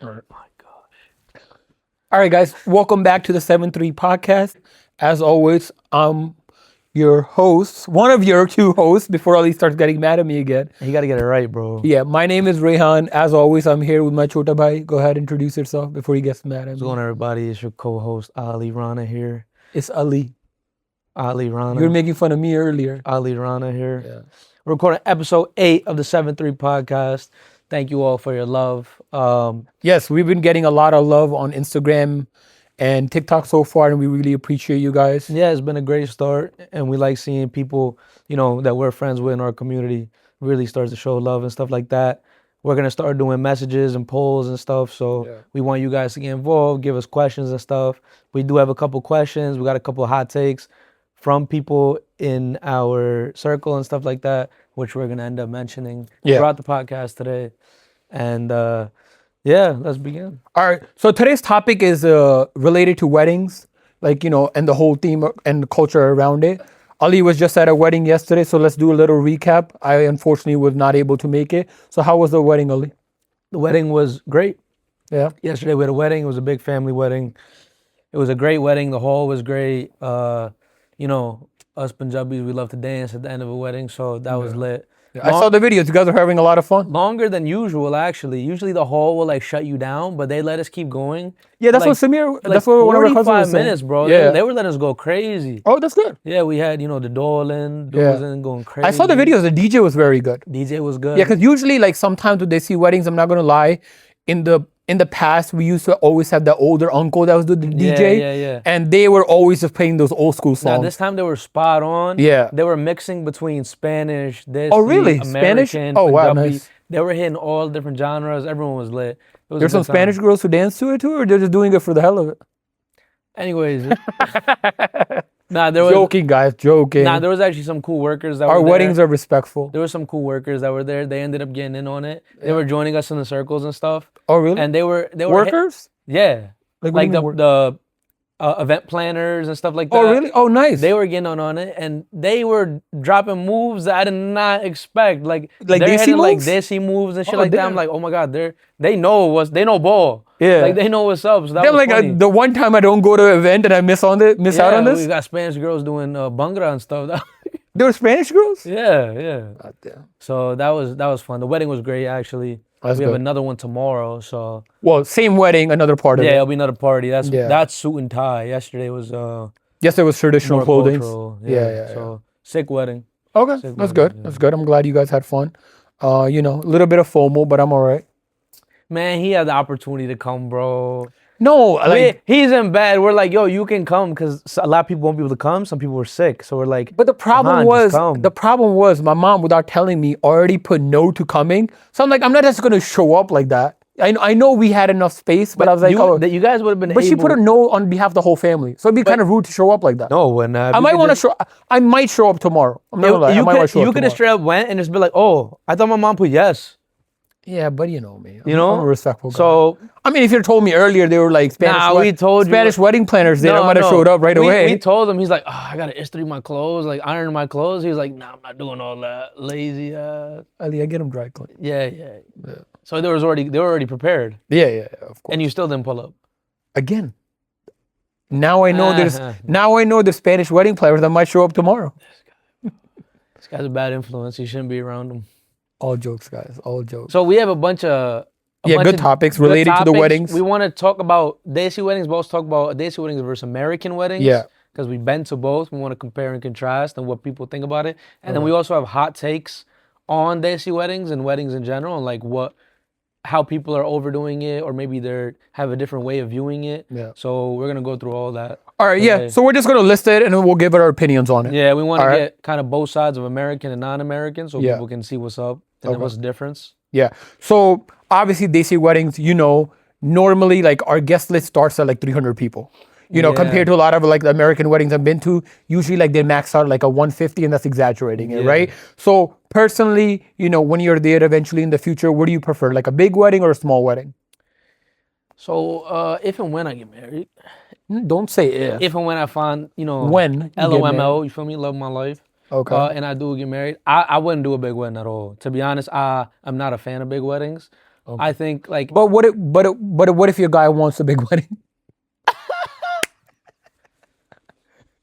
All right, guys. Welcome back to the 7-3 podcast. As always, I'm your host, one of your two hosts, before Ali starts getting mad at me again. You got to get it right, bro. Yeah, my name is Rehan. As always, I'm here with my chota bhai. Go ahead, introduce yourself before he gets mad at What's me. going on, everybody? It's your co-host, Ali Rana here. It's Ali. Ali Rana. You were making fun of me earlier. Ali Rana here. Yeah. We're recording episode 8 of the 7-3 podcast. Thank you all for your love. Yes, we've been getting a lot of love on Instagram and TikTok so far, and we really appreciate you guys. Yeah, it's been a great start, and we like seeing people, that we're friends with in our community really start to show love and stuff like that. We're going to start doing messages and polls and stuff, so we want you guys to get involved, give us questions and stuff. We do have a couple questions. We got a couple of hot takes from people in our circle and stuff like that, which we're going to end up mentioning throughout the podcast today. And let's begin. All right. So today's topic is related to weddings, and the whole theme and the culture around it. Ali was just at a wedding yesterday, so let's do a little recap. I unfortunately was not able to make it. So how was the wedding, Ali? The wedding was great. Yeah. Yesterday we had a wedding. It was a big family wedding. It was a great wedding. The hall was great. Us Punjabis, we love to dance at the end of a wedding, so that was lit. I saw the videos. You guys are having a lot of fun. Longer than usual, actually. Usually the hall will shut you down, but they let us keep going. Yeah, that's what Samir. That's what one of our cousins was 45 saying. minutes, bro. Yeah. They were letting us go crazy. Oh, that's good. Yeah, we had the doling going crazy. I saw the videos. The DJ was very good. DJ was good. Yeah, because usually, sometimes when they see weddings, I'm not gonna lie, in the past, we used to always have the older uncle that was the DJ. Yeah. And they were always just playing those old school songs. Now, this time they were spot on. Yeah. They were mixing between Spanish, Desi, Oh, really? American, Spanish? Oh, wow, Punjabi. nice. They were hitting all different genres. Everyone was lit. It was There's a some good time. Spanish girls who dance to it too, or they're just doing it for the hell of it? Anyways. There was Joking, guys, joking. there was actually some cool workers that Our were there. weddings are respectful. There were some cool workers that were there. They ended up getting in on it. They were joining us in the circles and stuff. Oh, really? And they were Workers? yeah. Like, what do you mean the event planners and stuff like that. Oh, really? Oh, nice. They were getting on it, and they were dropping moves that I did not expect. Like they're Desi hitting moves? Desi moves and shit Oh, like that. damn. I'm like, oh my god, they know ball. Yeah. Like they know what's up. So that They're was like funny. the one time I don't go to an event and I miss out on We this. got Spanish girls doing Bhangra and stuff. There were Spanish girls. yeah. God damn. So that was fun. The wedding was great actually. That's we have good. another one tomorrow. So Well, same wedding, another part of yeah, it. it'll be another party. That's Yeah. suit and tie. Yesterday was Yes, there was traditional more clothing. cultural. Yeah. So sick wedding. Okay, Sick that's wedding, good. yeah. That's good. I'm glad you guys had fun. A little bit of FOMO, but I'm all right. Man, he had the opportunity to come, bro. No, He's in bed. We're like, yo, you can come because a lot of people won't be able to come. Some people were sick, so we're like. but the problem "Come." was my mom, without telling me, already put no to coming. So I'm like, I'm not just gonna show up like that. I know we had enough space, but I was like, you guys would have been. But she put a no on behalf of the whole family, so it'd be kind of rude to show up like that. No, when I might want to show. I might show up tomorrow. I'm not gonna lie. I might want to show up You could have tomorrow. straight up went and just be like, oh, I thought my mom put yes. Yeah, but you know me. You know? I'm a respectful guy. So I mean, if you told me earlier they were like Spanish, we told you. Spanish wedding planners, then I might have showed up right away. We told him, he's like, oh, I gotta istri my clothes, like iron my clothes. He was like, nah, I'm not doing all that lazy ass. Ali, I get them dry clean. Yeah. So they were already prepared, Yeah, of course. and you still didn't pull up. Again, now I know there's Spanish wedding planners that might show up tomorrow. This guy's a bad influence. You shouldn't be around him. All jokes, guys. All jokes. So we have a bunch of good topics related to the weddings. We want to talk about Desi weddings. Both talk about Desi weddings versus American weddings. Yeah. Because we've been to both. We want to compare and contrast and what people think about it. And then we also have hot takes on Desi weddings and weddings in general, and how people are overdoing it, or maybe they have a different way of viewing it. Yeah. So we're gonna go through all that. All right, yeah. Okay. So we're just gonna list it and then we'll give our opinions on it. Yeah, we want to All right. get kind of both sides of American and non-American, so people can see what's up and then what's the difference. Yeah. So obviously, Desi weddings, normally our guest list starts at 300 people. Compared to a lot of the American weddings I've been to, usually they max out a 150, and that's exaggerating it, right? So personally, when you're there eventually in the future, what do you prefer, a big wedding or a small wedding? So if and when I get married, Don't say if. if and when I find, When you get LOMO, you feel me, love my life. Okay. And I do get married, I wouldn't do a big wedding at all. To be honest, I'm not a fan of big weddings. I think like But what if your guy wants a big wedding?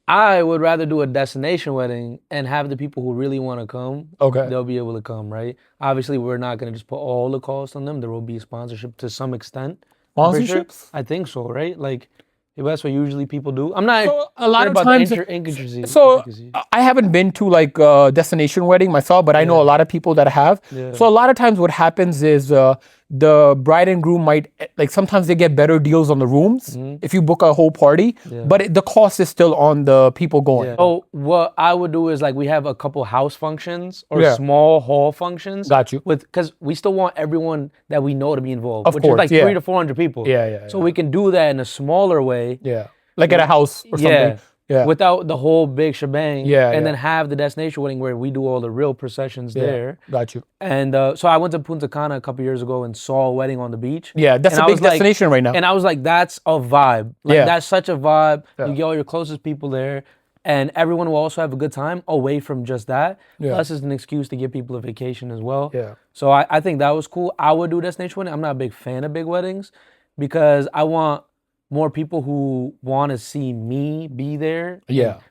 I would rather do a destination wedding and have the people who really want to come. Okay. They'll be able to come, right? Obviously, we're not going to just put all the cost on them. There will be sponsorship to some extent. I'm pretty sure. Sponsorships? I think so, right? Like, that's what usually people do. I'm not So a lot sure of about times, the intricacies. so I haven't been to like a destination wedding myself, but I know a lot of people that have. Yeah. So a lot of times what happens is the bride and groom might, like sometimes they get better deals on the rooms if you book a whole party, but the cost is still on the people going. Yeah. So what I would do is like we have a couple house functions or small hall functions. Got you. Because we still want everyone that we know to be involved, Of which course, is like 300 to 400 people. So we can do that in a smaller way. Yeah. Like at a house or something. Yeah. Without the whole big shebang. And then have the destination wedding where we do all the real processions there. Got you. And so I went to Punta Cana a couple years ago and saw a wedding on the beach. Yeah, that's a big destination right now. And I was like, that's a vibe. Like that's such a vibe. You get all your closest people there. And everyone will also have a good time away from just that. Plus, it's an excuse to give people a vacation as well. So I think that was cool. I would do a destination wedding. I'm not a big fan of big weddings because I want more people who want to see me be there.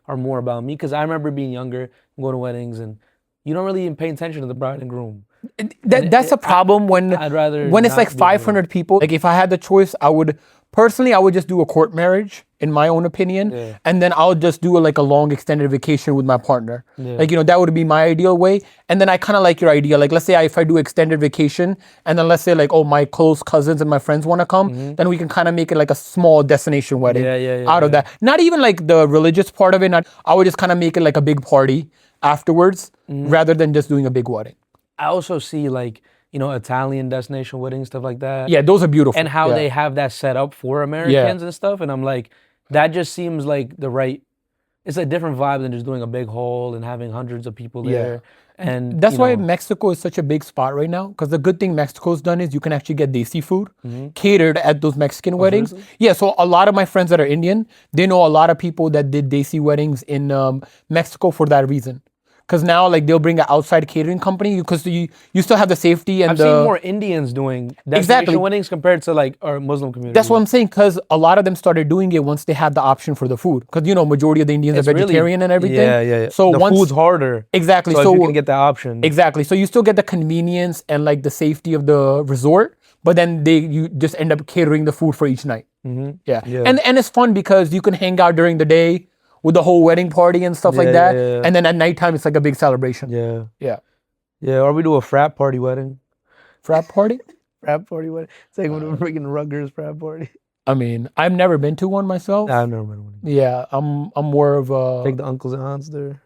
Are more about me. Because I remember being younger, going to weddings, and you don't really pay attention to the bride and groom. That's a problem when it's like 500 people. Like if I had the choice, I would just do a court marriage, in my own opinion, and then I'll just do like a long extended vacation with my partner. Like that would be my ideal way. And then I kind of like your idea. Like let's say if I do extended vacation, and then let's say like my close cousins and my friends want to come, then we can kind of make it like a small destination wedding out of that. Not even like the religious part of it. I would just kind of make it like a big party afterwards, rather than just doing a big wedding. I also see like, Italian destination weddings, stuff like that. Yeah, those are beautiful. And how they have that set up for Americans and stuff. And I'm like, that just seems like it's a different vibe than just doing a big hall and having hundreds of people there. And that's why Mexico is such a big spot right now. Because the good thing Mexico's done is you can actually get Desi food catered at those Mexican weddings. Seriously? Yeah, so a lot of my friends that are Indian, they know a lot of people that did Desi weddings in Mexico for that reason. Because now, like, they'll bring an outside catering company because you still have the safety and I've seen more Indians doing destination weddings compared to, like, our Muslim community. That's what I'm saying, because a lot of them started doing it once they had the option for the food. Because, majority of the Indians are vegetarian and everything. Yeah. So the food's harder. Exactly. So you can get that option. Exactly. So you still get the convenience and, like, the safety of the resort, but then you just end up catering the food for each night. Yeah. And it's fun because you can hang out during the day with the whole wedding party and stuff like that. And then at nighttime, it's like a big celebration. Yeah, or we do a frat party wedding. Frat party? Frat party wedding. It's like one of the freaking Rutgers frat party. I mean, I've never been to one myself. I've never been to one. Yeah, I'm more of a... Take the uncles and aunts there.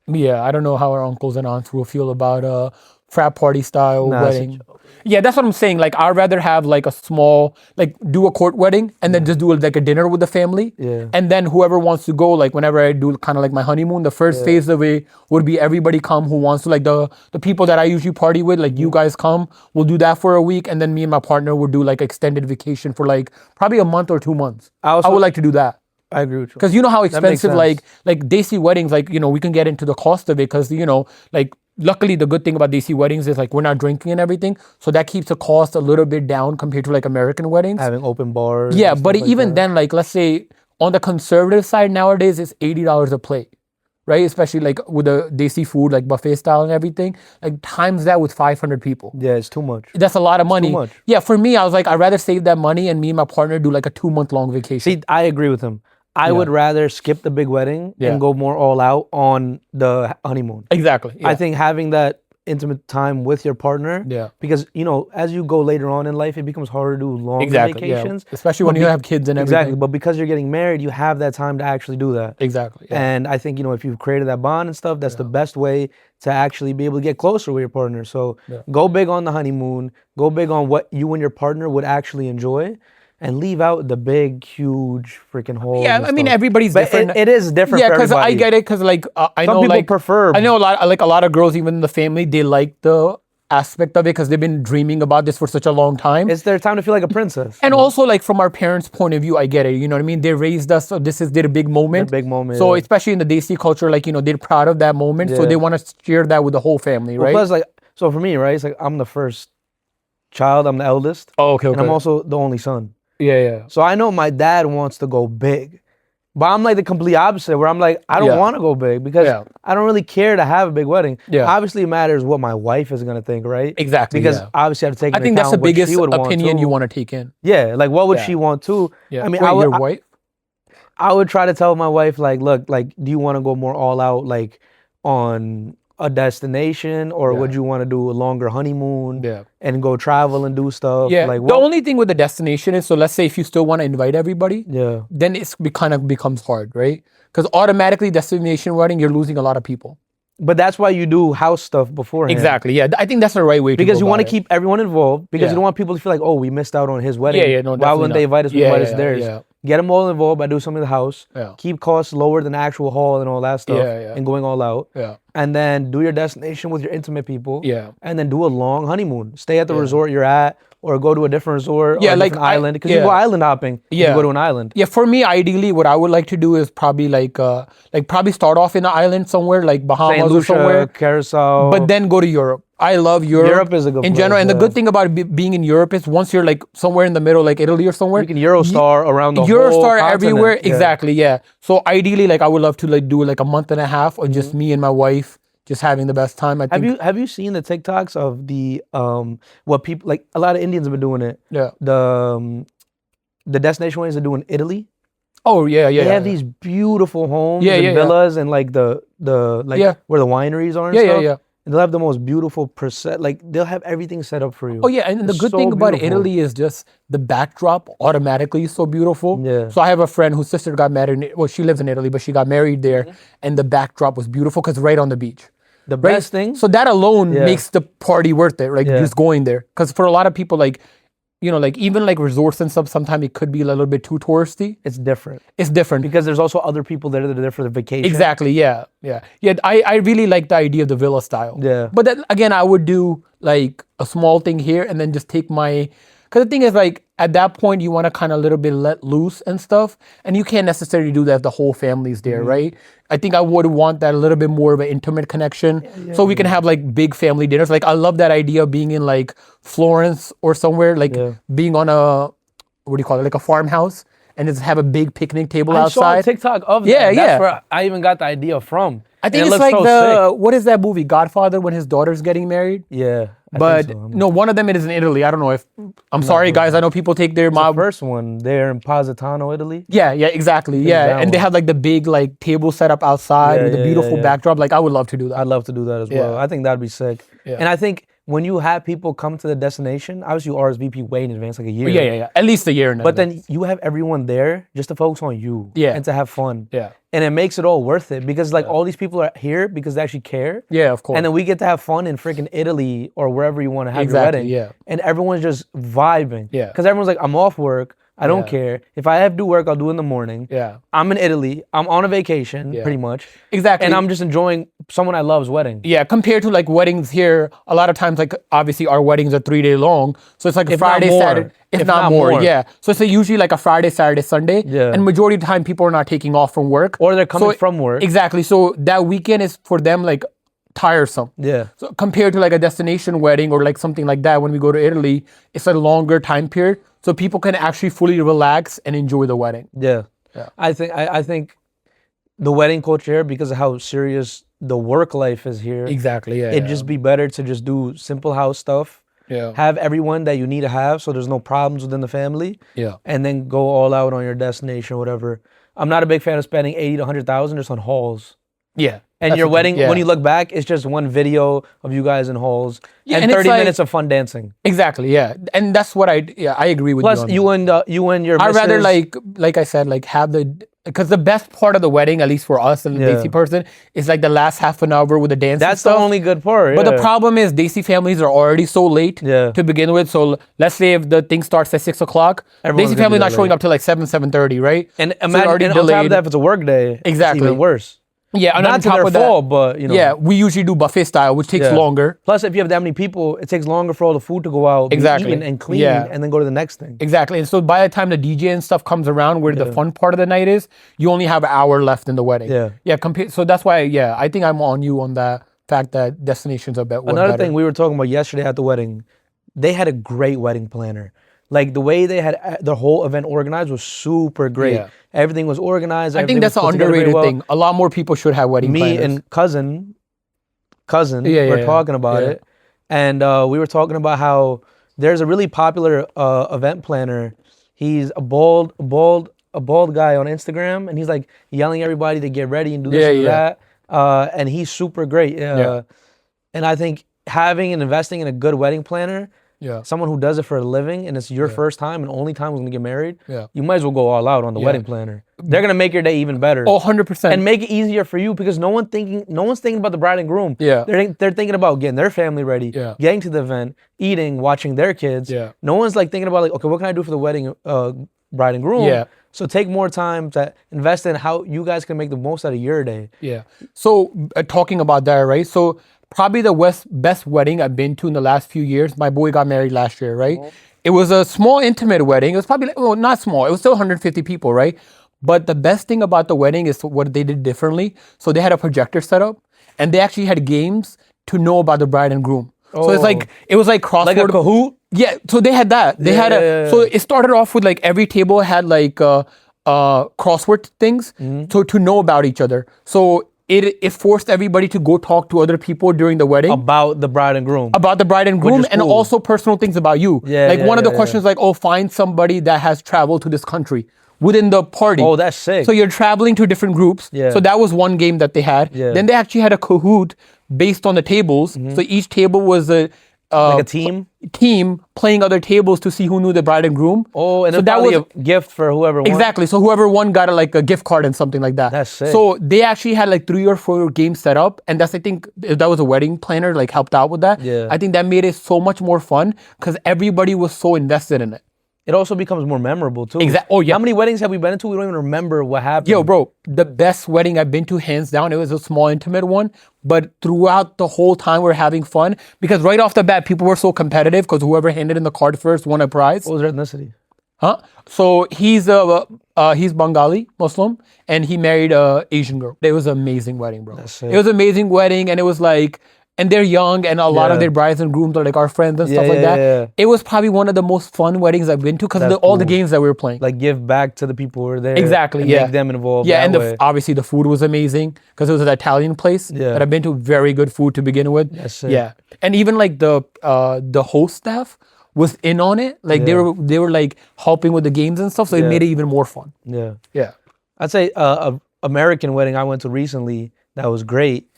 Yeah, I don't know how our uncles and aunts will feel about a frat party style wedding. Yeah, that's what I'm saying. Like, I'd rather have like a small, like do a court wedding and then just do like a dinner with the family. And then whoever wants to go, like whenever I do kind of like my honeymoon, the first phase of it would be everybody come who wants to, like the people that I usually party with, like you guys come, we'll do that for a week. And then me and my partner would do like extended vacation for like probably a month or 2 months. I would like to do that. I agree with you. Because you know how expensive like Desi weddings, like, we can get into the cost of it because, like, luckily the good thing about Desi weddings is like we're not drinking and everything. So that keeps the cost a little bit down compared to like American weddings. Having open bars. Yeah, but even then, like, let's say on the conservative side nowadays, it's $80 a plate, right? Especially like with the Desi food, like buffet style and everything. Like times that with 500 people. Yeah, it's too much. That's a lot of money. Too much. Yeah, for me, I was like, I'd rather save that money and me and my partner do like a 2-month-long vacation. See, I agree with him. I would rather skip the big wedding and go more all out on the honeymoon. Exactly. Yeah. I think having that intimate time with your partner, because, as you go later on in life, it becomes harder to do long vacations. Yeah. Especially when you have kids and everything. Exactly. But because you're getting married, you have that time to actually do that. Exactly. Yeah. And I think, if you've created that bond and stuff, that's the best way to actually be able to get closer with your partner. So go big on the honeymoon, go big on what you and your partner would actually enjoy. And leave out the big, huge freaking holes. Yeah, I mean, everybody's different. It is different for everybody. Yeah, because I get it, because like, I Some know people like... prefer... I know a lot of girls, even in the family, they like the aspect of it because they've been dreaming about this for such a long time. It's their time to feel like a princess. And also, like, from our parents' point of view, I get it. You know what I mean? They raised us, so this is their big moment. Their big moment, So especially in the Desi culture, like, they're proud of that moment. So they want to share that with the whole family, right? Plus, like, so for me, right, it's like I'm the first child. I'm the eldest. Oh, okay. And I'm also the only son. Yeah. So I know my dad wants to go big. But I'm like the complete opposite, where I'm like, I don't want to go big because I don't really care to have a big wedding. Yeah. Obviously, it matters what my wife is going to think, right? Exactly. Because obviously I have to take into I think that's the account what biggest she would want opinion too. you want to take in. Yeah, like what would she want too? Yeah. I mean, Wait, your wife? I would try to tell my wife, like, look, like, do you want to go more all out, like, on a destination, or would you want to do a longer honeymoon and go travel and do stuff? Yeah. Like, the only thing with the destination is, so let's say if you still want to invite everybody, then it's kind of becomes hard, right? Because automatically destination wedding, you're losing a lot of people. But that's why you do house stuff beforehand. Exactly. Yeah, I think that's the right way to go because you want to about keep everyone involved, because you don't want people to feel like, oh, we missed out on his wedding. Yeah, no, why wouldn't they invite us? We invite us theirs. Yeah. Get them all involved by doing something in the house. Yeah. Keep costs lower than actual hall and all that stuff. And going all out. Yeah. And then do your destination with your intimate people. Yeah. And then do a long honeymoon. Stay at the resort you're at, or go to a different resort, or a different island. Because you go island hopping. You go to an island. Yeah. For me, ideally, what I would like to do is probably probably start off in an island somewhere, like Bahamas Saint Lucia, or somewhere, Curacao. but then go to Europe. I love Europe. Europe is a good in place, general, and the good thing about being in Europe is once you're like somewhere in the middle, like Italy or somewhere, you can Eurostar around the whole Eurostar continent. everywhere. Exactly. Yeah. So ideally, like I would love to like do like a month and a half of just me and my wife just having the best time. I think. Have you seen the TikToks of the what people, like a lot of Indians have been doing it? Yeah. The destination weddings are doing Italy. Oh yeah. They have these beautiful homes and villas and like the where the wineries are and stuff. Yeah. And they'll have the most beautiful like they'll have everything set up for you. Oh yeah, and the good thing about Italy is just the backdrop automatically is so beautiful. Yeah. So I have a friend whose sister got married. Well, she lives in Italy, but she got married there, and the backdrop was beautiful because right on the beach. The best thing. So that alone makes the party worth it, right? Just going there. Because for a lot of people, like, you know, like even like resorts and stuff, sometimes it could be a little bit too touristy. It's different. It's different. Because there's also other people there that are there for the vacation. Exactly, yeah. I really like the idea of the villa style. Yeah. But then again, I would do like a small thing here and then just take my, because the thing is like, at that point, you want to kind of a little bit let loose and stuff. And you can't necessarily do that if the whole family's there, right? I think I would want that a little bit more of an intimate connection. So we can have like big family dinners. Like I love that idea of being in like Florence or somewhere, like being on a, what do you call it? Like a farmhouse and just have a big picnic table outside. I saw a TikTok of that. Yeah, That's where I even got the idea from. I think it's like what is that movie, Godfather, when his daughter's getting married? Yeah. But no, one of them is in Italy. I don't know if, I'm sorry guys, I know people take their the first one there in Positano, Italy. Yeah, exactly. Yeah, and they have like the big like table set up outside with a beautiful backdrop. Like I would love to do that. I'd love to do that as well. I think that'd be sick. And I think when you have people come to the destination, obviously you RSVP way in advance, like a year. Yeah. At least a year in But advance. then you have everyone there just to focus on you and to have fun. Yeah. And it makes it all worth it because like all these people are here because they actually care. Yeah, of course. And then we get to have fun in freaking Italy or wherever you want to have your wedding. Yeah. And everyone's just vibing. Yeah. Because everyone's like, I'm off work. I don't care. If I have to do work, I'll do it in the morning. Yeah. I'm in Italy. I'm on a vacation, pretty much. Exactly. And I'm just enjoying someone I love's wedding. Yeah, compared to like weddings here, a lot of times like obviously our weddings are 3 day long. So it's like a Friday, Saturday, if not more. Yeah. So it's usually like a Friday, Saturday, Sunday. Yeah. And majority of the time people are not taking off from work. Or they're coming from work. Exactly. So that weekend is for them like tiresome. Yeah. So compared to like a destination wedding or like something like that, when we go to Italy, it's a longer time period. So people can actually fully relax and enjoy the wedding. Yeah. I think the wedding culture here, because of how serious the work life is here. Exactly. Yeah. It'd just be better to just do simple house stuff. Yeah. Have everyone that you need to have so there's no problems within the family. Yeah. And then go all out on your destination or whatever. I'm not a big fan of spending 80 to 100,000 just on halls. Yeah. And your wedding, when you look back, it's just one video of you guys in halls and 30 minutes of fun dancing. Exactly, yeah. And that's what I agree with Plus, you on Plus, you and your I'd missus, rather like I said, like have because the best part of the wedding, at least for us and the Desi person, is like the last half an hour with the dance. That's the only good part. But the problem is Desi families are already so late to begin with. So let's say if the thing starts at 6 o'clock, Desi family not showing up till like 7:30, right? And imagine on top of that, if it's a work day, it's even worse. Yeah, not to their fault, but you know. Yeah, we usually do buffet style, which takes longer. Plus, if you have that many people, it takes longer for all the food to go out, be eaten and clean, and then go to the next thing. Exactly. And so by the time the DJ and stuff comes around, where the fun part of the night is, you only have an hour left in the wedding. Yeah. So that's why, I think I'm on you on the fact that destinations are better. Another thing we were talking about yesterday at the wedding, they had a great wedding planner. Like the way they had the whole event organized was super great. Yeah. Everything was organized. I think that's an underrated thing. A lot more people should have wedding planners. Me and cousin, we're talking about it, and we were talking about how there's a really popular event planner. He's a bald guy on Instagram, and he's like yelling at everybody to get ready and do this and that. And he's super great. And I think having and investing in a good wedding planner, someone who does it for a living, and it's your first time and only time when you get married, you might as well go all out on the wedding planner. They're gonna make your day even better. Oh, 100%. And make it easier for you because no one's thinking about the bride and groom. Yeah. They're thinking about getting their family ready, getting to the event, eating, watching their kids. No one's like thinking about like, okay, what can I do for the wedding bride and groom? Yeah. So take more time to invest in how you guys can make the most out of your day. Yeah. So talking about that, right? So probably the best wedding I've been to in the last few years. My boy got married last year, right? It was a small, intimate wedding. It was probably, well, not small. It was still 150 people, right? But the best thing about the wedding is what they did differently. So they had a projector set up, and they actually had games to know about the bride and groom. So it's like, it was like crossword. Like a Kahoot? Yeah, so they had that. They had so it started off with like every table had like crossword things to know about each other. So it forced everybody to go talk to other people during the wedding. About the bride and groom. About the bride and groom, and also personal things about you. Like one of the questions like, oh, find somebody that has traveled to this country within the party. Oh, that's sick. So you're traveling to different groups. So that was one game that they had. Then they actually had a Kahoot based on the tables. So each table was a like a team playing other tables to see who knew the bride and groom. Oh, and so that was a gift for whoever won. Exactly. So whoever won got a gift card and something like that. That's sick. So they actually had like 3 or 4 games set up, and I think that was a wedding planner like helped out with that. I think that made it so much more fun because everybody was so invested in it. It also becomes more memorable too. Exactly. Oh yeah. How many weddings have we been to? We don't even remember what happened. Yo, bro, the best wedding I've been to, hands down, it was a small, intimate one. But throughout the whole time, we're having fun because right off the bat, people were so competitive because whoever handed in the card first won a prize. What was their ethnicity? So he's Bengali Muslim, and he married a Asian girl. It was an amazing wedding, bro. It was an amazing wedding, and it was like. And they're young, and a lot of their brides and grooms are like our friends and stuff like that. It was probably one of the most fun weddings I've been to because of all the games that we were playing. Like give back to the people who were there. Exactly, and make them involved. Yeah, and obviously the food was amazing because it was an Italian place that I've been to. Very good food to begin with. Yeah, and even like the host staff was in on it. Like they were like helping with the games and stuff, so it made it even more fun. Yeah. I'd say a American wedding I went to recently that was great.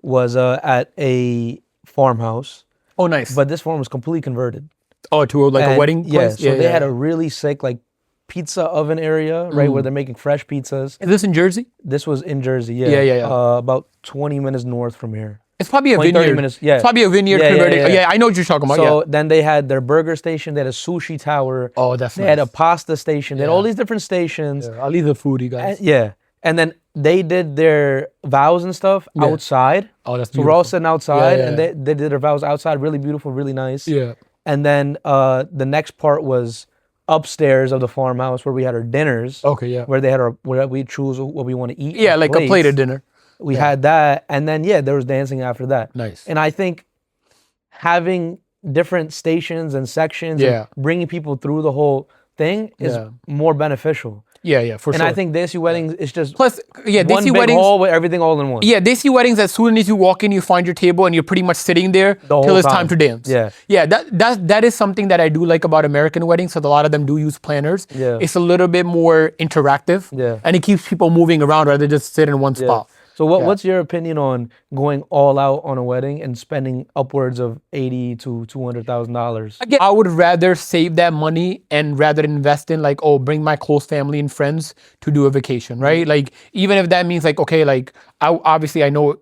Was at a farmhouse. Oh, nice. But this farm was completely converted. Oh, to a wedding place? Yeah, so they had a really sick like pizza oven area, right, where they're making fresh pizzas. Is this in Jersey? This was in Jersey, Yeah. About 20 minutes north from here. It's probably a vineyard. 30 minutes, It's probably a vineyard converted. Yeah, I know what you're talking about. So then they had their burger station, they had a sushi tower. Oh, that's nice. They had a pasta station, they had all these different stations. I'll leave the food, you guys. And then they did their vows and stuff outside. Oh, that's beautiful. So we're all sitting outside, and they did their vows outside. Really beautiful, really nice. Yeah. And then the next part was upstairs of the farmhouse where we had our dinners. Okay, yeah. Where they had where we choose what we want to eat. Yeah, like a plated dinner. We had that, and then there was dancing after that. Nice. And I think having different stations and sections, and bringing people through the whole thing is more beneficial. Yeah, for sure. And I think Desi weddings is just one Desi big weddings, hall with everything all in one. Yeah, Desi weddings, as soon as you walk in, you find your table and you're pretty much sitting there till it's time to dance. Yeah, that is something that I do like about American weddings, because a lot of them do use planners. Yeah. It's a little bit more interactive. Yeah. And it keeps people moving around rather than just sit in one spot. So what's your opinion on going all out on a wedding and spending upwards of $80,000 to $200,000? Again, I would rather save that money and rather invest in like, bring my close family and friends to do a vacation, right? Like, even if that means like, okay, like I know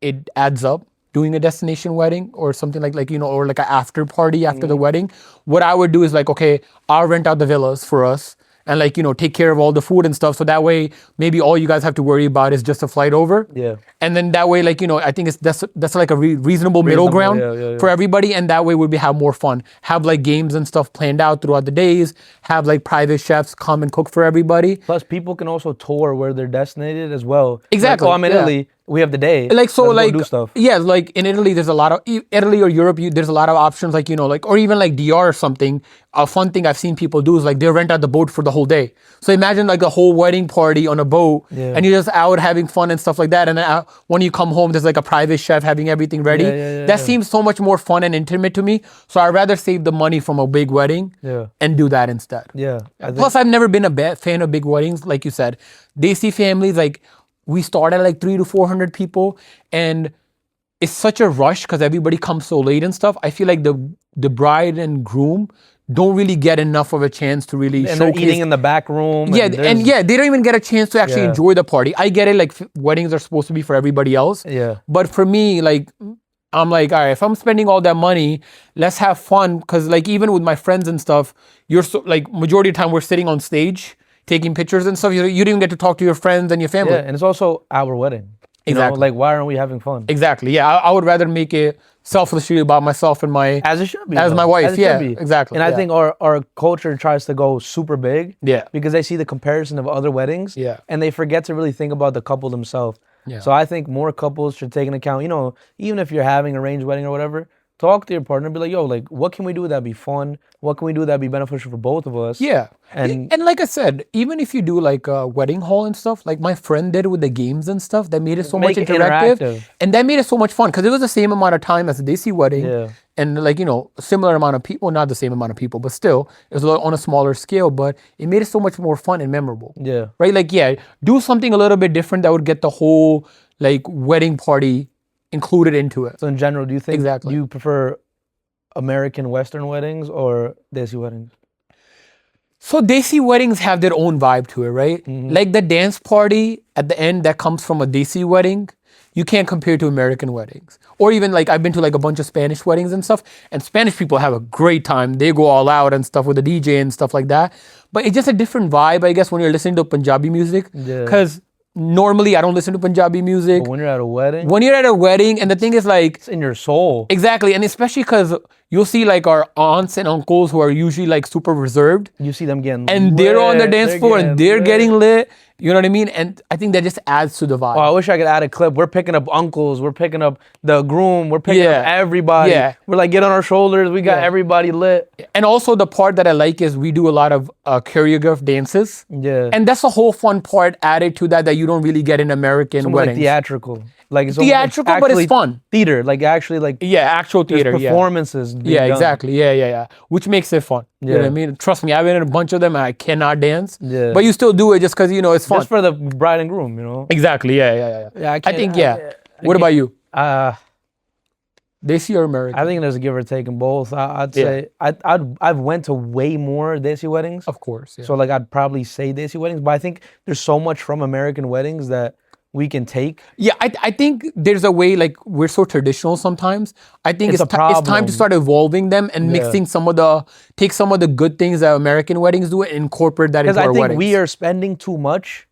it adds up doing a destination wedding or something like or like an after party after the wedding. What I would do is like, okay, I'll rent out the villas for us. And like, take care of all the food and stuff. So that way, maybe all you guys have to worry about is just a flight over. Yeah. And then that way, like, I think that's like a reasonable middle ground for everybody. And that way we have more fun. Have like games and stuff planned out throughout the days. Have like private chefs come and cook for everybody. Plus, people can also tour where they're destinated as well. Exactly. Like, I'm in Italy. We have the day. Like so, Let's go like do stuff. yeah, like in Italy, there's a lot of Italy or Europe. There's a lot of options, like like or even like DR or something. A fun thing I've seen people do is like they rent out the boat for the whole day. So imagine like a whole wedding party on a boat, Yeah. and you're just out having fun and stuff like that. And then when you come home, there's like a private chef having everything ready. That seems so much more fun and intimate to me. So I'd rather save the money from a big wedding and do that instead. Yeah. Plus, I've never been a fan of big weddings, like you said. Desi families, like we start at like 300 to 400 people, and it's such a rush because everybody comes so late and stuff. I feel like the bride and groom don't really get enough of a chance to really and showcase. They're eating in the back room. Yeah, and they don't even get a chance to actually enjoy the party. I get it, like weddings are supposed to be for everybody else. Yeah. But for me, like I'm like, all right, if I'm spending all that money, let's have fun. Because like even with my friends and stuff, you're so like majority of the time we're sitting on stage taking pictures and stuff. You don't even get to talk to your friends and your family. Yeah, and it's also our wedding. Exactly. Like, why aren't we having fun? Exactly. Yeah, I would rather make it selflessly about myself and my as it should be, as my wife. Yeah, exactly. And I think our culture tries to go super big. Yeah. Because they see the comparison of other weddings. Yeah. And they forget to really think about the couple themselves. Yeah. So I think more couples should take into account. Even if you're having an arranged wedding or whatever, talk to your partner and be like, yo, like, what can we do that'd be fun? What can we do that'd be beneficial for both of us? Yeah. And like I said, even if you do like a wedding hall and stuff, like my friend did with the games and stuff, that made it so much interactive. And that made it so much fun because it was the same amount of time as a Desi wedding. Yeah. And like, a similar amount of people, not the same amount of people, but still, it was on a smaller scale, but it made it so much more fun and memorable. Yeah. Right? Like, yeah, do something a little bit different that would get the whole like wedding party included into it. So in general, do you think Exactly. do you prefer American Western weddings or Desi weddings? So Desi weddings have their own vibe to it, right? Like the dance party at the end that comes from a Desi wedding, you can't compare to American weddings. Or even like I've been to like a bunch of Spanish weddings and stuff, and Spanish people have a great time. They go all out and stuff with the DJ and stuff like that. But it's just a different vibe, I guess, when you're listening to Punjabi music. Yeah. Because normally I don't listen to Punjabi music. But when you're at a wedding, And the thing is like, it's in your soul. Exactly. And especially because you'll see like our aunts and uncles who are usually like super reserved. You see them getting and lit. they're on the dance floor and they're lit. getting lit. You know what I mean? And I think that just adds to the vibe. Oh, I wish I could add a clip. We're picking up uncles. We're picking up the groom. We're picking up everybody. Yeah. We're like, get on our shoulders. We got everybody lit. And also the part that I like is we do a lot of choreographed dances. Yeah. And that's a whole fun part added to that you don't really get in American weddings. Like theatrical. Like it's theatrical, but it's fun. Theater. Like actually like. Yeah, actual theater. Performances. Yeah, exactly. Yeah. Which makes it fun. Yeah. You know what I mean? Trust me, I've been in a bunch of them and I cannot dance. Yeah. But you still do it just because, it's fun. Just for the bride and groom, Exactly. Yeah. Yeah, I think, what about you? Desi or American? I think there's a give or take in both. I'd say I've went to way more Desi weddings. Of course. Yeah. So like I'd probably say Desi weddings, but I think there's so much from American weddings that we can take. Yeah, I think there's a way, like we're so traditional sometimes. I think It's it's a time to start evolving them and mixing take some of the good things that American weddings do and incorporate that into our weddings. Because I think we are spending too much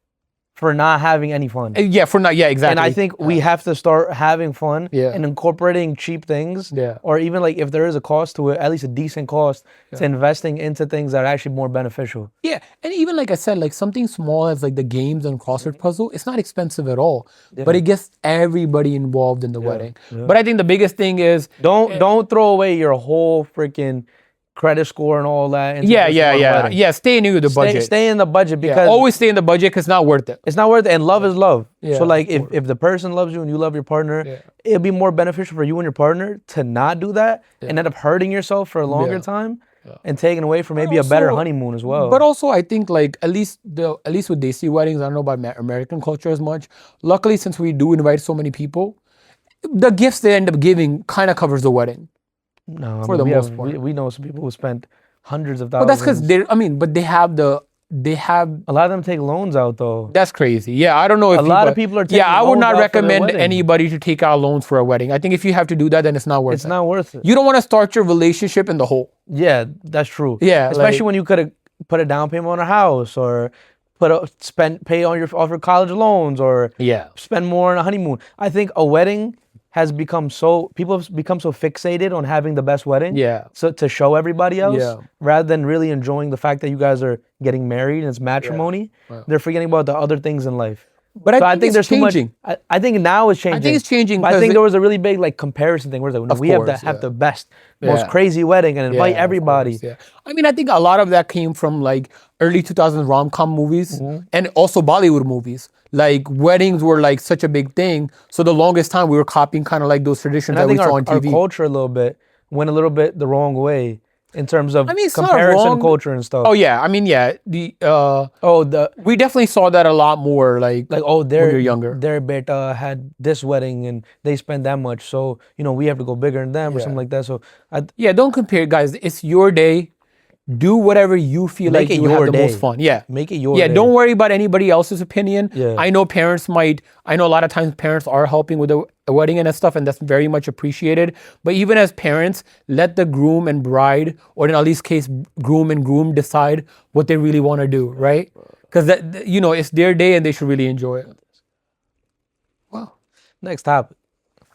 for not having any fun. Exactly. And I think we have to start having fun Yeah. and incorporating cheap things. Yeah. Or even like if there is a cost to it, at least a decent cost to investing into things that are actually more beneficial. Yeah, and even like I said, like something small as like the games and crossword puzzle, it's not expensive at all. But it gets everybody involved in the wedding. But I think the biggest thing is don't throw away your whole freaking credit score and all that. into Yeah. just one wedding. Yeah, stay in the budget. Stay in the budget because always stay in the budget because it's not worth it. it's not worth it. And love is love. Yeah, so like if the person loves you and you love your partner, it'll be more beneficial for you and your partner to not do that and end up hurting yourself for a longer time and taking away from maybe a better honeymoon as well. But also I think like at least with Desi weddings, I don't know about American culture as much. Luckily, since we do invite so many people, the gifts they end up giving kind of covers the wedding. No, for the most part. We know some people who spent hundreds of But thousands. that's because but they have a lot of them take loans out though. That's crazy. Yeah, I don't know if a lot of people are taking Yeah, I would loans not out for their recommend wedding. anybody to take out loans for a wedding. I think if you have to do that, then it's not worth it. It's not worth it. You don't want to start your relationship in the hole. Yeah, that's true. Yeah, especially when you could have put a down payment on a house or pay on off your college loans or spend more on a honeymoon. I think a wedding has become people have become so fixated on having the best wedding. Yeah. So to show everybody else, rather than really enjoying the fact that you guys are getting married and it's matrimony, they're forgetting about the other things in life. But So I I think think it's there's changing. too much. I think now it's changing. I think it's changing. But I think there was a really big like comparison thing where it's like, we have to course, have yeah. the best, Yeah. most crazy wedding and invite of everybody. course, yeah. I mean, I think a lot of that came from like early 2000s rom-com movies and also Bollywood movies. Like weddings were like such a big thing. So the longest time we were copying kind of like those traditions And I that we think saw on our TV. culture a little bit went a little bit the wrong way in terms of I mean, it's not comparison wrong. culture and stuff. Oh yeah, I mean, yeah. The We definitely saw that a lot more like oh when you're younger. their beta had this wedding and they spent that much, so we have to go bigger than them or something like that. So Yeah, don't compare, guys. It's your day. Do whatever you feel Make like it you have your the most day. fun. Yeah. Make it your Yeah, day. don't worry about anybody else's opinion. Yeah. I know I know a lot of times parents are helping with the wedding and stuff, and that's very much appreciated. But even as parents, let the groom and bride, or in at least case, groom and groom decide what they really want to do, right? Because it's their day and they should really enjoy it. Wow. Next topic.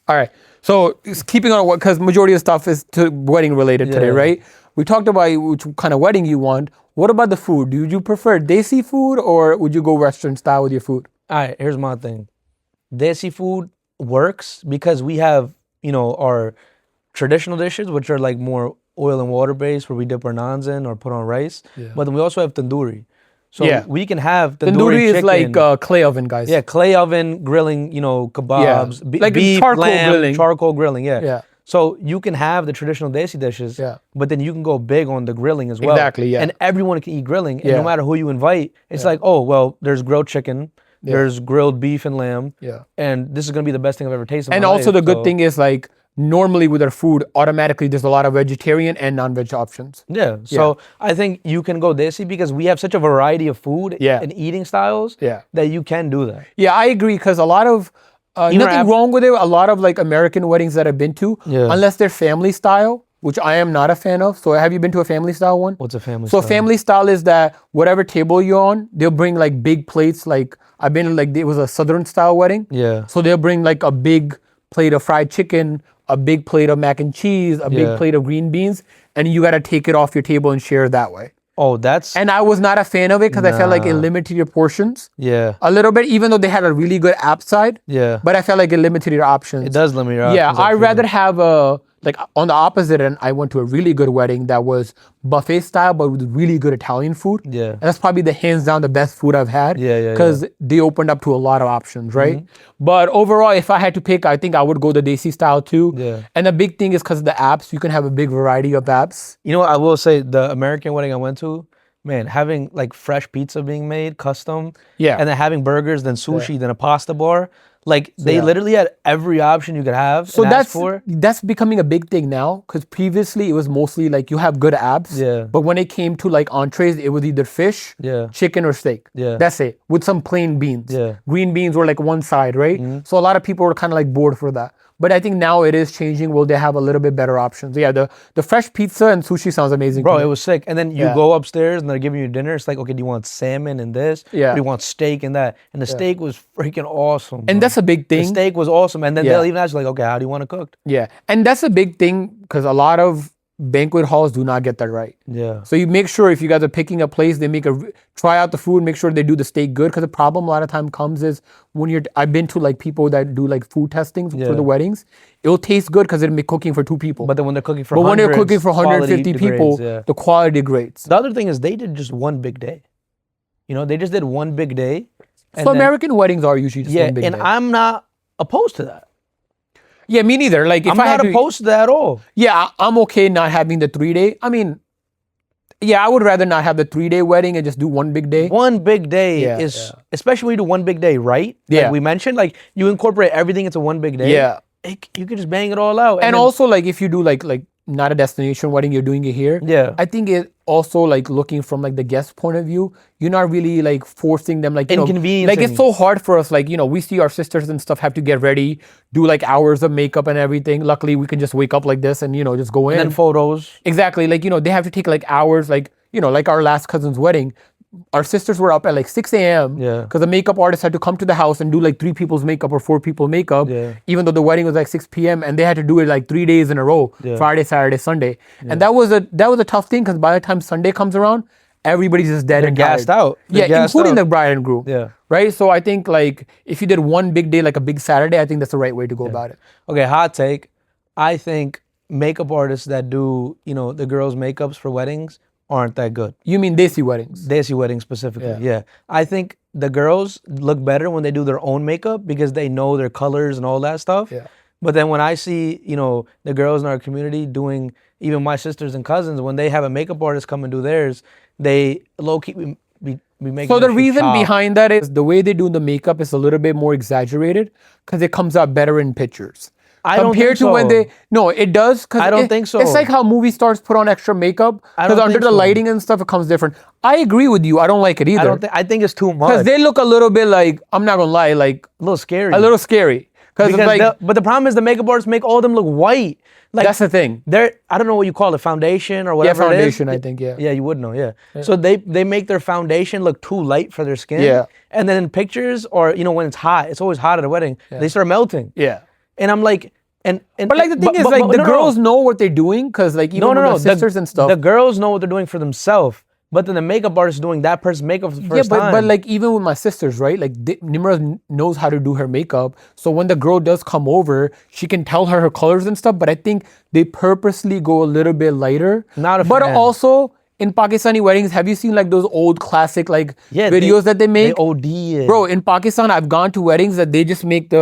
All right. So it's keeping on what, because majority of stuff is to wedding related today, Yeah. right? We talked about which kind of wedding you want. What about the food? Do you prefer Desi food or would you go restaurant style with your food? All right, here's my thing. Desi food works because we have, our traditional dishes, which are like more oil and water based, where we dip our naans in or put on rice. Yeah. But then we also have tandoori. So Yeah. we can have tandoori Tandoori is chicken. like clay oven, guys. Yeah, clay oven grilling, kebabs, Like beef, charcoal lamb, grilling. charcoal grilling. Yeah. Yeah. So you can have the traditional Desi dishes, Yeah. but then you can go big on the grilling as well. Exactly, yeah. And everyone can eat grilling, and Yeah. no matter who you invite, it's like, oh, well, there's grilled chicken, there's grilled beef and lamb, Yeah. and this is gonna be the best thing I've ever tasted. And also the good thing is like normally with our food, automatically there's a lot of vegetarian and non-veg options. Yeah. So I think you can go Desi because we have such a variety of food Yeah. and eating styles Yeah. that you can do that. Yeah, I agree because a lot of nothing wrong with it. A lot of like American weddings that I've been to, Yeah. unless they're family style, which I am not a fan of. So have you been to a family style one? What's a family So style? family style is that whatever table you're on, they'll bring like big plates. Like I've been like it was a Southern style wedding. Yeah. So they'll bring like a big plate of fried chicken, a big plate of mac and cheese, a big Yeah. plate of green beans, and you gotta take it off your table and share that way. Oh, that's And I was not a fan of it because I felt like it limited your portions yeah. a little bit, even though they had a really good app side. Yeah. But I felt like it limited your options. It does limit your Yeah, options, I I'd feel. rather have like on the opposite end, I went to a really good wedding that was buffet style, but with really good Italian food. Yeah. And that's probably the hands down the best food I've had. Yeah. Because they opened up to a lot of options, right? But overall, if I had to pick, I think I would go the Desi style too. Yeah. And the big thing is because of the apps, you can have a big variety of apps. You know what? I will say the American wedding I went to, man, having like fresh pizza being made, custom, Yeah. and then having burgers, then sushi, then a pasta bar. Like they yeah. literally had every option you could have. So and ask for. that's becoming a big thing now because previously it was mostly like you have good apps. Yeah. But when it came to like entrees, it was either fish, Yeah. chicken, or steak. Yeah. That's it. With some plain beans. Yeah. Green beans were like one side, right? So a lot of people were kind of like bored for that. But I think now it is changing. Will they have a little bit better options? Yeah, the fresh pizza and sushi sounds amazing. Bro, to me. it was sick. And then you Yeah. go upstairs and they're giving you dinner. It's like, okay, do you want salmon and this? Yeah. Or do you want steak and that? And the steak was freaking awesome. And bro. that's a big The thing. steak was awesome. And then Yeah. they'll even ask you like, okay, how do you want it cooked? Yeah, and that's a big thing because a lot of banquet halls do not get that right. Yeah. So you make sure if you guys are picking a place, they try out the food, make sure they do the steak good. Because the problem a lot of time comes is when I've been to like people that do like food testing Yeah. for the weddings. It'll taste good because it'll be cooking for 2 people. But then when they're cooking for when they're hundreds, cooking for quality 150 people, degrades, yeah. the quality degrades. The other thing is they did just one big day. They just did one big day. And So then- American weddings are usually just yeah, one big and day. I'm not opposed to that. Yeah, me neither. Like if I'm I had not to, opposed to that at all. yeah, I'm okay not having the 3-day. I mean, yeah, I would rather not have the 3-day wedding and just do one big day. One big day Yeah, is, yeah. especially when you do one big day, right? Yeah. Like we mentioned, like you incorporate everything into one big day. Yeah. You could just bang it all out. And then- also like if you do like not a destination wedding, you're doing it here. Yeah. I think it also like looking from like the guest point of view, you're not really like forcing them like Inconveniencing. like it's so hard for us. Like, we see our sisters and stuff have to get ready, do like hours of makeup and everything. Luckily we can just wake up like this and just go in. and then photos. Exactly. Like, they have to take like hours, like, like our last cousin's wedding. Our sisters were up at like 6 a.m. Yeah. Because the makeup artist had to come to the house and do like 3 people's makeup or 4 people makeup. Yeah. Even though the wedding was like 6 p.m. and they had to do it like 3 days in a row, Yeah. Friday, Saturday, Sunday. And that was a tough thing because by the time Sunday comes around, everybody's just dead They're and gassed tired. out. They're Yeah, gassed including out. the bride and groom. Yeah. Right? So I think like if you did one big day, like a big Saturday, I think that's the right way to go about it. Okay, hot take. I think makeup artists that do, the girls' makeups for weddings aren't that good. You mean Desi weddings? Desi weddings specifically, yeah. I think the girls look better when they do their own makeup because they know their colors and all that stuff. Yeah. But then when I see, the girls in our community doing, even my sisters and cousins, when they have a makeup artist come and do theirs, they low-key be making So the them reason chop. behind that is the way they do the makeup is a little bit more exaggerated because it comes out better in pictures. I don't Compared think to when so. they, no, it does. I don't think so. It's like how movie stars put on extra makeup I because don't under think the so. lighting and stuff, it comes different. I agree with you. I don't like it either. I think it's too much. Because they look a little bit like, I'm not gonna lie, like a little scary. a little scary. Because it's like, but the problem is the makeup artists make all of them look white. Like that's the thing. I don't know what you call it, foundation or whatever it is. Foundation, I think, yeah. Yeah, you would know, yeah. So they make their foundation look too light for their skin. Yeah. And then in pictures or, when it's hot, it's always hot at a wedding, they start melting. Yeah. And I'm like, But like the thing is, like the girls know what they're doing because like even with my sisters and stuff. The girls know what they're doing for themselves. But then the makeup artist is doing that person's makeup for the first time. But like even with my sisters, right? Like Nimra knows how to do her makeup. So when the girl does come over, she can tell her colors and stuff. But I think they purposely go a little bit lighter. Not a But fan. also in Pakistani weddings, have you seen like those old classic like videos that they make? They OD it. Bro, in Pakistan, I've gone to weddings that they just make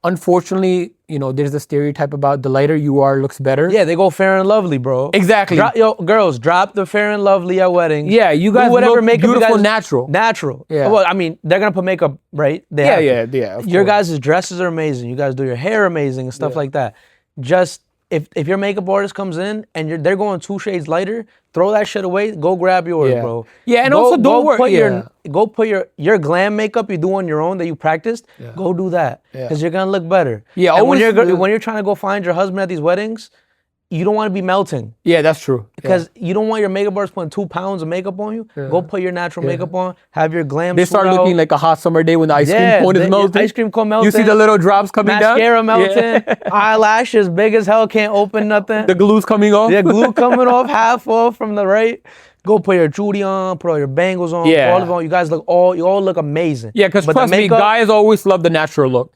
unfortunately, there's a stereotype about the lighter you are looks better. Yeah, they go Fair and Lovely, bro. Exactly. Girls, drop the Fair and Lovely at weddings. Yeah, you guys do whatever look makeup beautiful, you guys, natural. Natural. Yeah. Well, I mean, they're gonna put makeup, right? They have to. Yeah. Of Your course. guys' dresses are amazing. You guys do your hair amazing and stuff like that. Just if your makeup artist comes in and they're going 2 shades lighter, throw that shit away. Go grab yours, bro. Yeah, and also don't worry. Go put your glam makeup you do on your own that you practiced. Go do that because you're gonna look better. Yeah, and when always you're trying to go find your husband at these weddings, you don't want to be melting. Yeah, that's true. Because you don't want your makeup artist putting 2 pounds of makeup on you. Go put your natural makeup on. Have your glam. They start looking like a hot summer day when the ice cream cone is melting. Ice cream cone melting. You see the little drops coming down. Mascara melting. Eyelashes big as hell, can't open nothing. The glue's coming off. Yeah, glue coming off, half off from the right. Go put your jewelry on, put all your bangles on, Yeah. all of them. You guys you all look amazing. Yeah, because But the trust me, makeup- guys always love the natural look.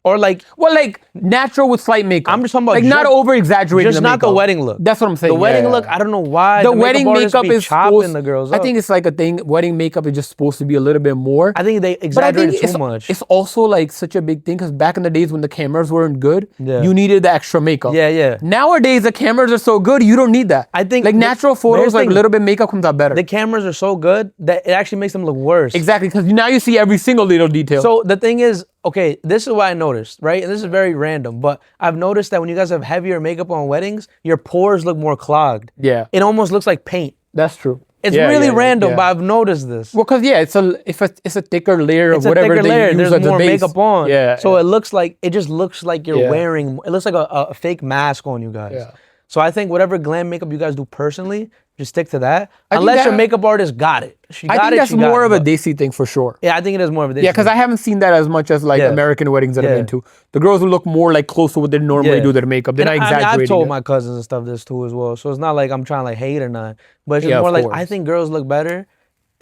Or like, Well, like natural with slight makeup. I'm just talking about like not just- over exaggerating. just not the wedding look. That's what I'm saying. The wedding yeah. look, I don't know why The makeup wedding artists makeup be is chopping supposed. the girls I up. think it's like a thing. Wedding makeup is just supposed to be a little bit more. I think they But I exaggerate think it too much. it's also like such a big thing because back in the days when the cameras weren't good, Yeah. you needed the extra makeup. Yeah. Nowadays the cameras are so good, you don't need that. I think like the- natural but here's photos, the like a thing. little bit makeup comes out better. The cameras are so good that it actually makes them look worse. Exactly, because now you see every single little detail. So the thing is, okay, this is what I noticed, right? And this is very random, but I've noticed that when you guys have heavier makeup on weddings, your pores look more clogged. Yeah. It almost looks like paint. That's true. It's Yeah, really yeah, random, yeah. but I've noticed this. Well, because it's a thicker layer It's of a whatever thicker they layer. use There's as a more base. makeup on. Yeah. So it just looks like you're Yeah. wearing, it looks like a fake mask on you guys. Yeah. So I think whatever glam makeup you guys do personally, just stick to that. I think Unless your that- makeup artist got it. She got I think it, that's she got more it, of a but- Desi thing for sure. Yeah, I think it is more of a Desi. Yeah, because I haven't seen that as much as like Yeah. American weddings that Yeah. I've been to. The girls will look more like close to what they normally do their makeup. They're And not exaggerating. I've told it. my cousins and stuff this too as well. So it's not like I'm trying to like hate or not. But it's just Yeah, more of like course. I think girls look better.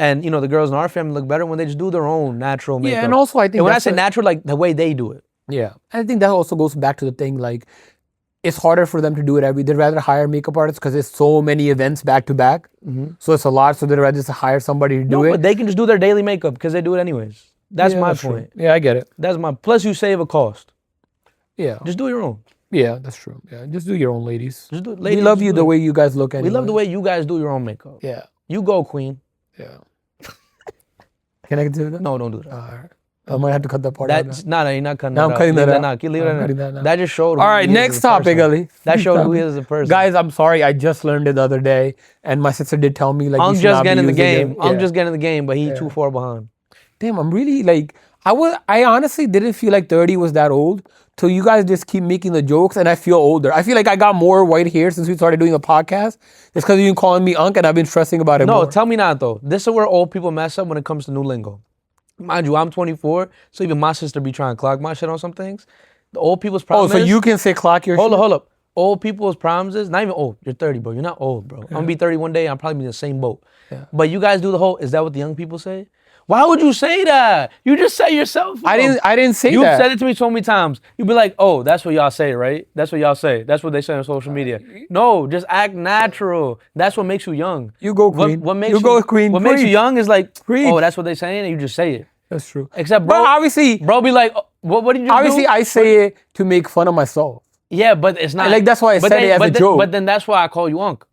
And the girls in our family look better when they just do their own natural makeup. Yeah, and also I think and when I that's say a- natural, like the way they do it. Yeah, I think that also goes back to the thing like it's harder for them to do it every. They'd rather hire makeup artists because there's so many events back to back. So it's a lot. So they'd rather just hire somebody to do No, it. but they can just do their daily makeup because they do it anyways. That's Yeah, my true. point. Yeah, I get it. That's my plus you save a cost. Yeah, Just do your own. yeah, that's true. Yeah, just do your own, ladies. Just do it. We Ladies, love just you do the it. way you guys look. Anyway. We love the way you guys do your own makeup. Yeah, You go, queen. yeah. Can I do that? No, don't do that. All right. I might have to cut that part out. That's no, you're not cutting No, that I'm cutting out. that Leave out. Leave I'm that cutting out. that out. That just showed. All who right, he is next as a topic, person. Ali. That showed who he Next is as a person. Guys, I'm sorry. I just learned it the other day, and my sister did tell me like you I'm should just not be getting in the using game. it. I'm Yeah. just getting in the game, but he too far behind. Damn, I'm really like I honestly didn't feel like 30 was that old till you guys just keep making the jokes and I feel older. I feel like I got more white hair since we started doing a podcast. It's because you've been calling me Unc and I've been stressing about it No, more. tell me not though. This is where old people mess up when it comes to new lingo. Mind you, I'm 24, so even my sister be trying to clock my shit on some things. The old people's problem so is, you can say clock your hold shit? up. old people's problems is not even old. You're 30, bro. You're not old, bro. I'm gonna be 30 one day. I'm probably be in the same boat. Yeah. But you guys do the whole. Is that what the young people say? Why would you say that? You just say yourself. I didn't say You've that. said it to me so many times. You'd be like, oh, that's what y'all say, right? That's what y'all say. That's what they say on social media. No, just act natural. That's what makes you young. You go, Queen. What makes you go, Queen. What makes you young is like, Preach. oh, that's what they saying, and you just say it. That's true. Except, bro, But obviously, bro, be like, oh, what did you obviously, do? I say it to make fun of myself. Yeah, but it's not. Like, that's why I said it as a joke. But then that's why I call you Unc.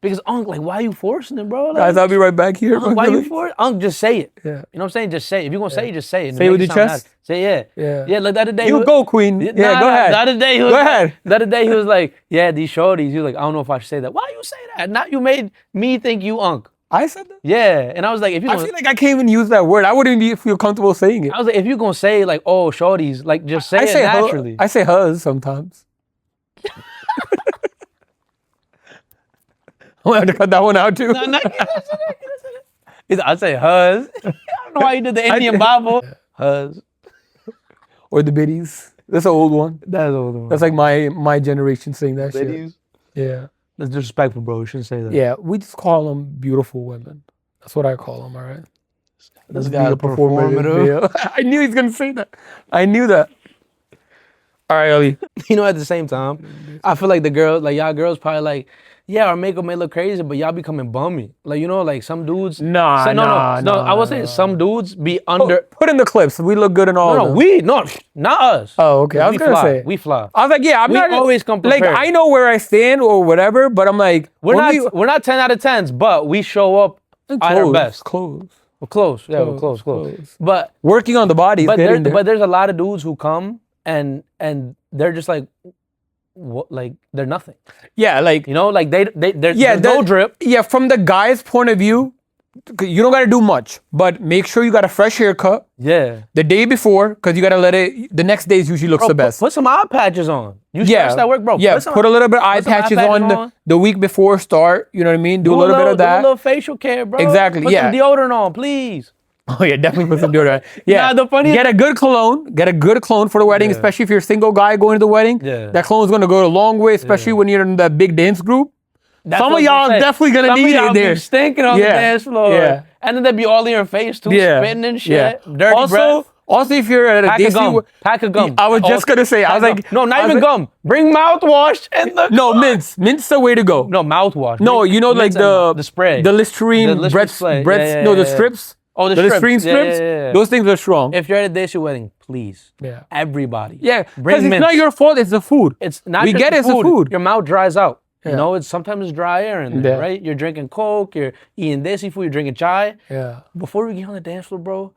Because Unc, like, why are you forcing it, bro? Like, Guys, I'll be right back here. Unc, why you forcing? Unc, just say it. Yeah. You know what I'm saying? Just say it. If you're gonna say it, just say it. Say it with your chest? Say yeah. Yeah. Like the other day. You go, Queen. Yeah, go ahead. The other day he was Go like, ahead. The other day he was like, yeah, these shorties. He was like, I don't know if I should say that. Why you say that? Now you made me think you Unc. I said that? Yeah. And I was like, if you I feel like I can't even use that word. I wouldn't feel comfortable saying it. I was like, if you're gonna say like, oh, shorties, like just say it naturally. I say huz sometimes. I'm gonna have to cut that one out too. I say huz. I don't know why you did the Indian Bible. Huz. Or the biddies. That's an old one. That's an old one. That's like my generation saying that Biddies? shit. Yeah. That's disrespectful, bro. You shouldn't say that. Yeah, we just call them beautiful women. That's what I call them, all right? This guy's performative. Video. I knew he was going to say that. I knew that. All right, Ali. You know, at the same time, I feel like the girls, like y'all girls probably like, yeah, our makeup may look crazy, but y'all becoming bummy. Like, you know, like some dudes. No, I was saying some dudes be under. Put in the clips. We look good in all of them. Not us. Oh, okay. I was going to say. We fly. I was like, yeah, we always come prepared. Like, I know where I stand or whatever, but I'm like. We're not 10 out of 10s, but we show up at our best. Close. We're close. Yeah, we're close. But working on the body is getting there. But there's a lot of dudes who come and they're just like, what, like they're nothing. Yeah, like, you know, like there's no drip. Yeah, from the guy's point of view, you don't gotta do much, but make sure you got a fresh haircut. Yeah. The day before, because you gotta let it. The next days usually looks the best. Put some eye patches on. You stress that work, bro. Yeah, put a little bit of eye patches on the week before start. You know what I mean? Do a little bit of that. Do a little facial care, bro. Exactly. Put some deodorant on, please. Oh yeah, definitely put some deodorant. Yeah, the funniest. Get a good cologne. Get a good cologne for the wedding, especially if you're a single guy going to the wedding. Yeah. That cologne's gonna go a long way, especially when you're in that big dance group. Some of y'all definitely gonna need it there. Be stinking on the dance floor. Yeah. And then they'd be all in your face too, spitting and shit. Dirty breath. Also, if you're at a Desi, pack of gum. I was just gonna say, I was like, no, not even gum. Bring mouthwash and the no mints. Mints the way to go. No mouthwash. No, you know, like the spray, the Listerine breath. No, the strips. Oh, the Listerine strips. Yeah. Those things are strong. If you're at a Desi wedding, please. Yeah. Everybody. Yeah. Because it's not your fault. It's the food. It's not. We get it's the food. Your mouth dries out. Yeah. You know, sometimes it's dry air in there, right? You're drinking Coke, you're eating Desi food, you're drinking chai. Yeah. Before we get on the dance floor, bro,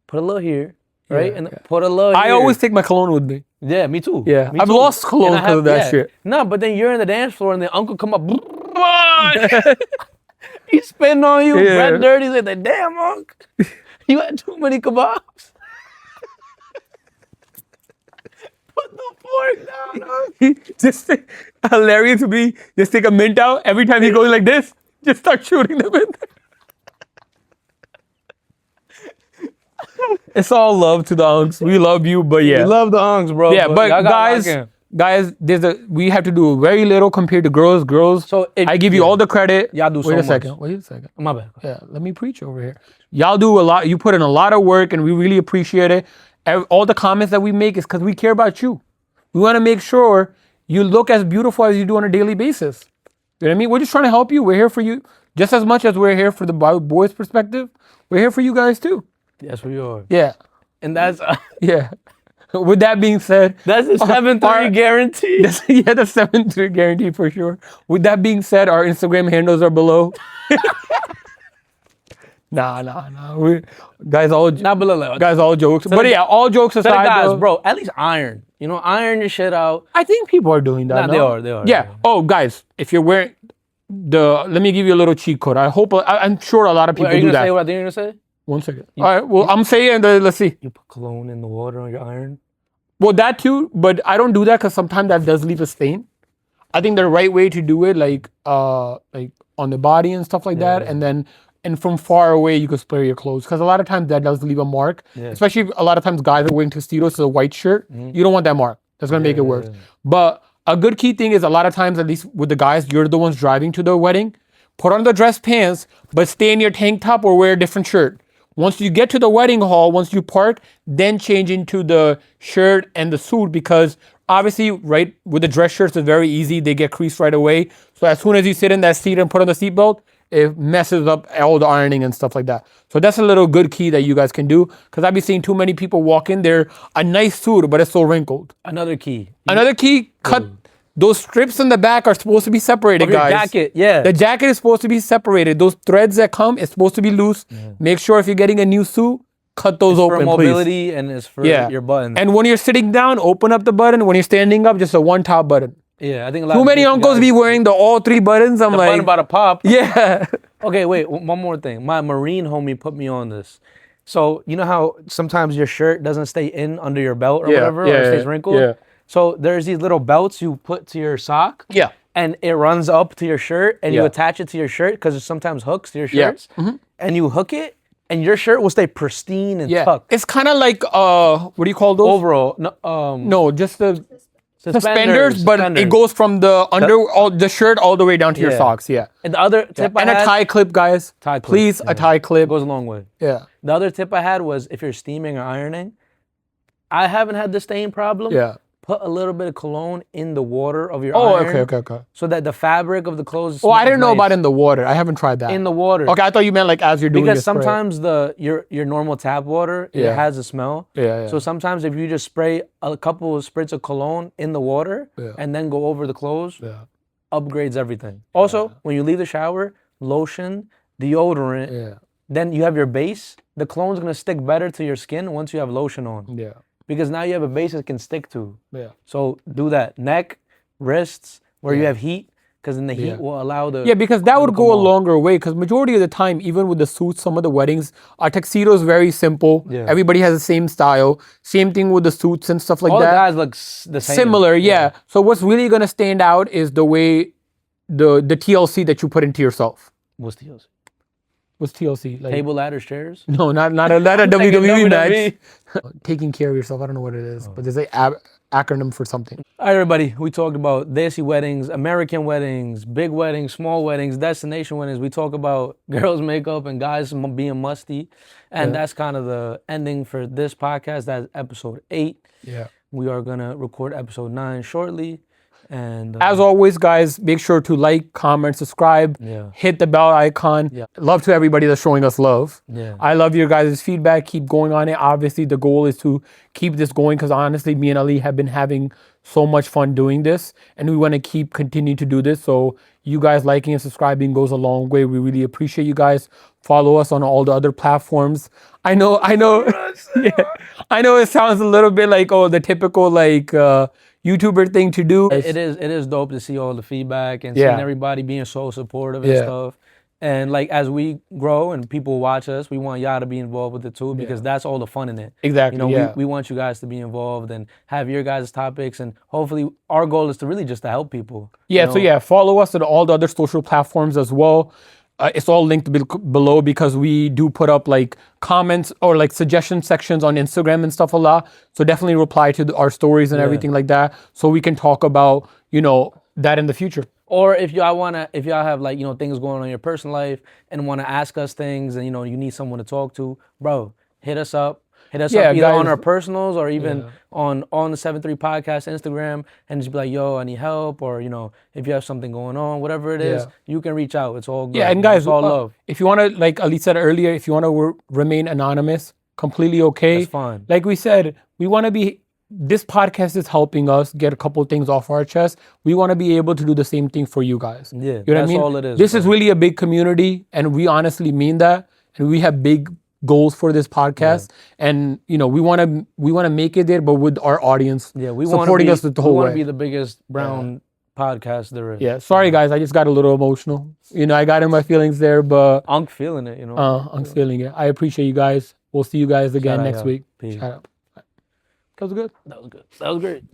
put a little here, right? And put a little here. I always take my cologne with me. Yeah, me too. Yeah. I've lost cologne because of that shit. No, but then you're in the dance floor and the uncle come up. He's spitting on you, breath dirty. He's like, damn, Unc. You had too many kebabs. Put the fork down. Just hilarious to me. Just take a mint out every time he goes like this. Just start shooting them in there. It's all love to the unks. We love you, but yeah. We love the unks, bro. Yeah, but guys, we have to do very little compared to girls. Girls, so I give you all the credit. Y'all do so much. Wait a second. My bad. Yeah, let me preach over here. Y'all do a lot. You put in a lot of work, and we really appreciate it. All the comments that we make is because we care about you. We want to make sure you look as beautiful as you do on a daily basis. You know what I mean? We're just trying to help you. We're here for you just as much as we're here for the boys' perspective. We're here for you guys too. Yes, we are. Yeah. And that's... yeah. With that being said... That's a 7-3 guarantee. The 7-3 guarantee for sure. With that being said, our Instagram handles are below. Nah. Guys, all jokes. But yeah, all jokes aside, guys, bro, at least iron. You know, iron your shit out. I think people are doing that. They are. Yeah. Oh, guys, if you're wearing let me give you a little cheat code. I'm sure a lot of people do that. Say what I think you're gonna say? 1 second. All right. Well, I'm saying let's see. You put cologne in the water on your iron. Well, that too, but I don't do that because sometimes that does leave a stain. I think the right way to do it, like on the body and stuff like that, and from far away you can spray your clothes because a lot of times that does leave a mark. Yeah. Especially a lot of times guys are wearing tuxedos, so a white shirt. Mm-hmm. You don't want that mark. That's gonna make it worse. But A good key thing is a lot of times, at least with the guys, you're the ones driving to the wedding. Put on the dress pants, but stay in your tank top or wear a different shirt. Once you get to the wedding hall, once you park, then change into the shirt and the suit, because obviously, right, with the dress shirts, it's very easy. They get creased right away. So as soon as you sit in that seat and put on the seatbelt, it messes up all the ironing and stuff like that. So that's a little good key that you guys can do, because I've been seeing too many people walk in there, a nice suit, but it's so wrinkled. Another key. Cut. Those strips in the back are supposed to be separated, Of your guys. jacket, yeah. The jacket is supposed to be separated. Those threads that come, it's supposed to be loose. Yeah. Make sure if you're getting a new suit, cut those open, for mobility, please. And it's for your buttons. And when you're sitting down, open up the button. When you're standing up, just a one top button. Yeah, I think too many uncles be wearing the all three buttons. I'm like, button about to pop. Yeah. Okay, wait. One more thing. My Marine homie put me on this. So you know how sometimes your shirt doesn't stay in under your belt or whatever, or it stays wrinkled. Yeah. So there's these little belts you put to your sock. Yeah. And it runs up to your shirt, and you attach it to your shirt because there's sometimes hooks to your shirts. Yeah. Mm-hmm. And you hook it, and your shirt will stay pristine and tucked. It's kind of like what do you call those? Overall, no, just the suspenders, but it goes from the shirt all the way down to your socks. Yeah. And the other tip I had, a tie clip, guys. Please, a tie clip. It goes a long way. Yeah. The other tip I had was if you're steaming or ironing, I haven't had the stain problem. Yeah. Put a little bit of cologne in the water of your iron. Okay. So that the fabric of the clothes. I didn't know about in the water. I haven't tried that. In the water. Okay, I thought you meant like as you're doing. Because sometimes your normal tap water it has a smell. Yeah. So sometimes if you just spray a couple of spritz of cologne in the water and then go over the clothes, upgrades everything. Also, when you leave the shower, lotion, deodorant. Yeah. Then you have your base. The cologne's gonna stick better to your skin once you have lotion on. Yeah. Because now you have a base it can stick to. Yeah. So do that. Neck, wrists, where you have heat, because then the heat will allow the... Yeah, because that would go a longer way, because majority of the time, even with the suits, some of the weddings, our tuxedo is very simple. Yeah. Everybody has the same style. Same thing with the suits and stuff like that. All the guys look the same. Similar, yeah. So what's really going to stand out is the way, the TLC that you put into yourself. What's TLC? What's TLC? Like, table, ladders, chairs? No, not a WWE match. Taking care of yourself. I don't know what it is, but there's an acronym for something. All right, everybody. We talked about Desi weddings, American weddings, big weddings, small weddings, destination weddings. We talk about girls' makeup and guys being musty. And that's kind of the ending for this podcast. That's episode 8. Yeah. We are going to record episode 9 shortly. And as always, guys, make sure to like, comment, subscribe, hit the bell icon. Love to everybody that's showing us love. I love your guys' feedback. Keep going on it. Obviously, the goal is to keep this going, because honestly, me and Ali have been having so much fun doing this, and we want to continue to do this. So you guys liking and subscribing goes a long way. We really appreciate you guys. Follow us on all the other platforms. I know. I know it sounds a little bit like the typical YouTuber thing to do. It is dope to see all the feedback and seeing everybody being so supportive and stuff. And as we grow and people watch us, we want y'all to be involved with it too, because that's all the fun in it. Exactly. We want you guys to be involved and have your guys' topics, and hopefully our goal is to really just to help people. So follow us on all the other social platforms as well. It's all linked below, because we do put up comments or suggestion sections on Instagram and stuff a lot. So definitely reply to our stories and everything like that, so we can talk about that in the future. Or if y'all have things going on in your personal life and want to ask us things, and you need someone to talk to, bro, hit us up. Hit us up either guys, on our personals or even on the 73 Podcast Instagram, and just be like, yo, I need help, or if you have something going on, whatever it is, you can reach out. It's all good. Yeah, and guys, it's all love. If you want to, like Ali said earlier, if you want to remain anonymous, completely okay. That's fine. Like we said, we want to be. This podcast is helping us get a couple things off our chest. We want to be able to do the same thing for you guys. Yeah, you know what I mean? All it is. This is really a big community, and we honestly mean that. And we have big goals for this podcast, and we want to make it there, but with our audience, we supporting us the whole way. We want to be the biggest brown podcast there is. Yeah, sorry guys, I just got a little emotional. I got in my feelings there, but I'm feeling it. I'm feeling it. I appreciate you guys. We'll see you guys again next week. Peace. Shout out. That was good. That was great.